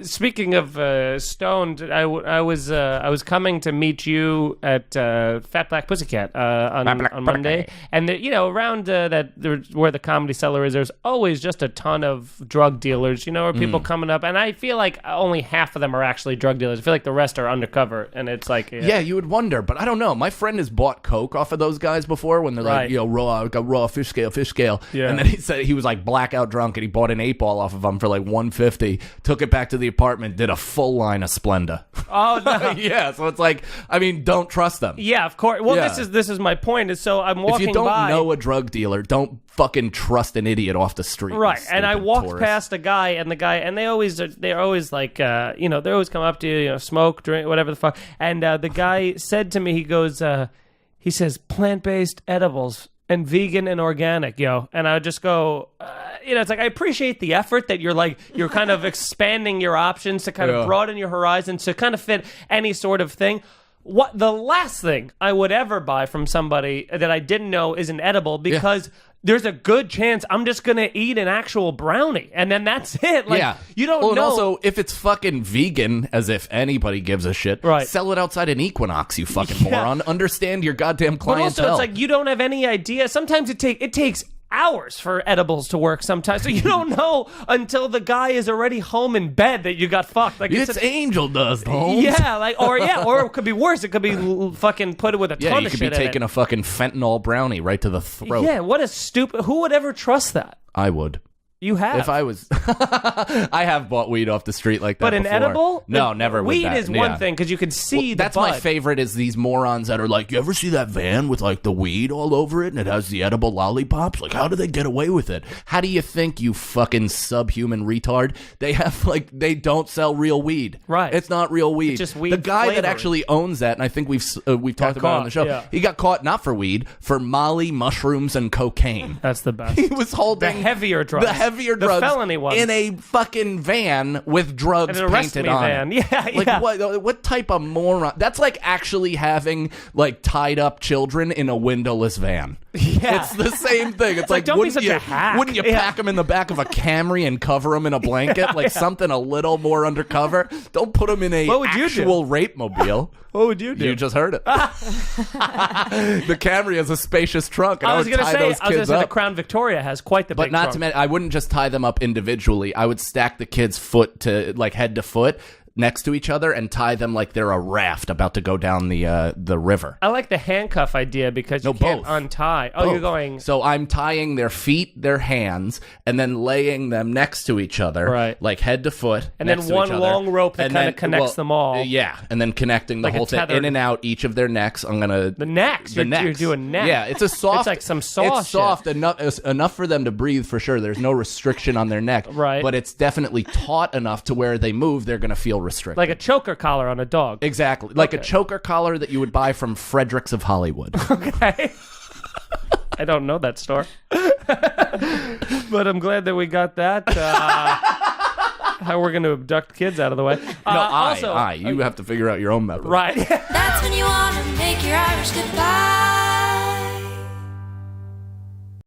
speaking of stoned, I was coming to meet you at Fat Black Pussycat on Monday, and around where the Comedy Cellar is, there's always just a ton of drug dealers, or people coming up, and I feel like only half of them are actually drug dealers. I feel like the rest are undercover, and it's like yeah, you would wonder, but I don't know. My friend has bought coke off of those guys before when they're like, raw fish scale, yeah. And then he said he was like blackout drunk, and he bought an 8-ball off of them for like $150, took it back to the apartment, did a full line of Splenda. Oh no. Yeah, so it's like, I mean, don't trust them. Yeah, of course. Well, this is my point. Is so I'm walking by. If you don't know a drug dealer, don't fucking trust an idiot off the street. Right. And I walked past a guy, and they're always like, they always come up to you, smoke, drink, whatever the fuck. And the guy said to me, he says, plant-based edibles and vegan and organic, yo. And I would just go, it's like, I appreciate the effort that you're kind of expanding your options to kind of broaden your horizons to kind of fit any sort of thing. What the last thing I would ever buy from somebody that I didn't know is an edible, because there's a good chance I'm just going to eat an actual brownie, and then that's it. Like, you don't know. And also, if it's fucking vegan, as if anybody gives a shit, right, sell it outside an Equinox, you fucking moron. Understand your goddamn clientele. But also, it's like, you don't have any idea. Sometimes it takes hours for edibles to work sometimes, so you don't know until the guy is already home in bed that you got fucked. Like, it's angel dust, Holmes. Yeah, or it could be worse. It could be fucking put it with a ton of shit. Yeah, you could be taking a fucking fentanyl brownie right to the throat. Yeah, what a stupid. Who would ever trust that? I would. You have. If I was... I have bought weed off the street like that But an before. edible? No, never with weed that. Is one thing, because you can see the that's bud. My favorite is these morons that are like, you ever see that van with like the weed all over it and it has the edible lollipops? Like, how do they get away with it? How do you think, you fucking subhuman retard? They have they don't sell real weed. Right. It's not real weed. It's just weed The guy flavoring. that actually owns that, and I think we've talked about it on the show, he got caught not for weed, for Molly, mushrooms, and cocaine. That's the best. He was holding... The heavier drugs. The felony ones. In a fucking van with drugs painted on van. it. Yeah, like, what type of moron? That's like actually having like tied up children in a windowless van. Yeah. It's the same thing. It's like, don't be such a hack. Wouldn't you pack them in the back of a Camry and cover them in a blanket? Like something a little more undercover? Don't put them in a actual rape mobile. What would you do? You just heard it. The Camry has a spacious trunk, and I was going to say the Crown Victoria has quite the big trunk. But not to mention, I wouldn't just tie them up individually. I would stack the kids head to foot next to each other and tie them like they're a raft about to go down the river. I like the handcuff idea because you can't untie. Oh, both. You're going... So I'm tying their feet, their hands, and then laying them next to each other, right, like head to foot, and then one long rope that kind of connects them all. Yeah, and then connecting the whole thing in and out each of their necks. I'm gonna the necks. You're doing necks. Yeah, it's a soft. It's like some saw. It's soft enough for them to breathe for sure. There's no restriction on their neck, right? But it's definitely taut enough to where they move, they're gonna feel restricted, like a choker collar on a dog. Exactly, like a choker collar that you would buy from Fredericks of Hollywood. Okay. I don't know that store. But I'm glad that we got that. How we're going to abduct kids out of the way. You have to figure out your own method. Right. That's when you want to make your Irish goodbye.